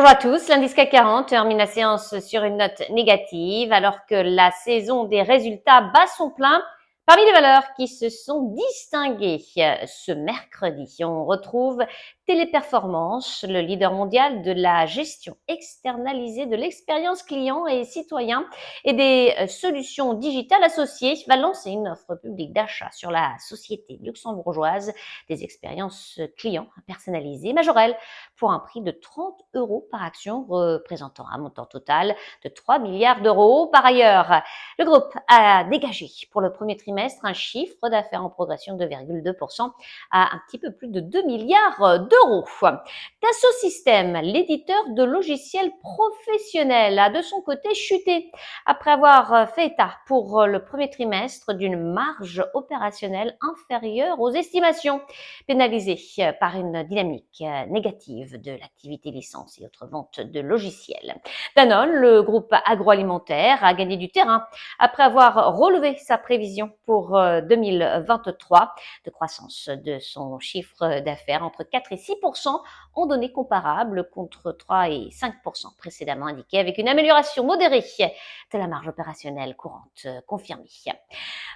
Bonjour à tous, l'indice CAC 40 termine la séance sur une note négative alors que la saison des résultats bat son plein. Parmi les valeurs qui se sont distinguées ce mercredi, on retrouve Téléperformance, le leader mondial de la gestion externalisée de l'expérience client et citoyen et des solutions digitales associées, va lancer une offre publique d'achat sur la société luxembourgeoise des expériences clients personnalisées Majorel pour un prix de 30 € par action, représentant un montant total de 3 milliards d'euros. Par ailleurs, le groupe a dégagé pour le premier trimestre un chiffre d'affaires en progression de 2,2% à un petit peu plus de 2 milliards d'euros. Dassault Systèmes, l'éditeur de logiciels professionnels, a de son côté chuté après avoir fait état pour le premier trimestre d'une marge opérationnelle inférieure aux estimations, pénalisée par une dynamique négative de l'activité licence et autres ventes de logiciels. Danone, le groupe agroalimentaire, a gagné du terrain après avoir relevé sa prévision pour 2023 de croissance de son chiffre d'affaires entre 4 et 6% en données comparables contre 3 et 5% précédemment indiqués, avec une amélioration modérée de la marge opérationnelle courante confirmée.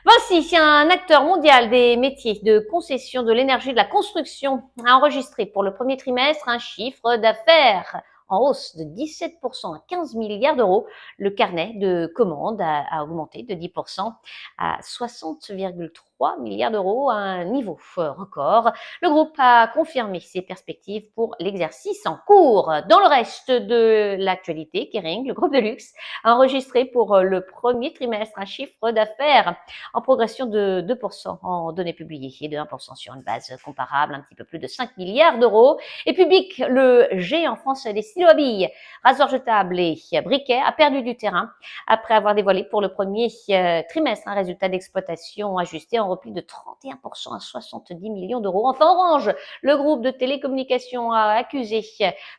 Vinci, un acteur mondial des métiers de concession de l'énergie et de la construction, a enregistré pour le premier trimestre un chiffre d'affaires en hausse de 17% à 15 milliards d'euros. Le carnet de commandes a augmenté de 10% à 60,3 milliards d'euros, un niveau record. Le groupe a confirmé ses perspectives pour l'exercice en cours. Dans le reste de l'actualité, Kering, le groupe de luxe, a enregistré pour le premier trimestre un chiffre d'affaires en progression de 2% en données publiées et de 1% sur une base comparable, un petit peu plus de 5 milliards d'euros. Et Public, le géant français des stylos à billes, rasoirs jetables et briquets, a perdu du terrain après avoir dévoilé pour le premier trimestre un résultat d'exploitation ajusté en repli de 31% à 70 millions d'euros. Enfin, Orange, le groupe de télécommunications, a accusé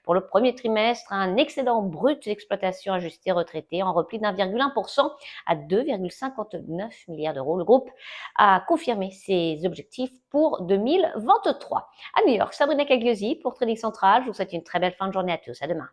pour le premier trimestre un excédent brut d'exploitation ajusté retraité en repli d'1,1% à 2,59 milliards d'euros. Le groupe a confirmé ses objectifs pour 2023. À New York, Sabrina Cagliosi pour Trading Central. Je vous souhaite une très belle fin de journée à tous. À demain.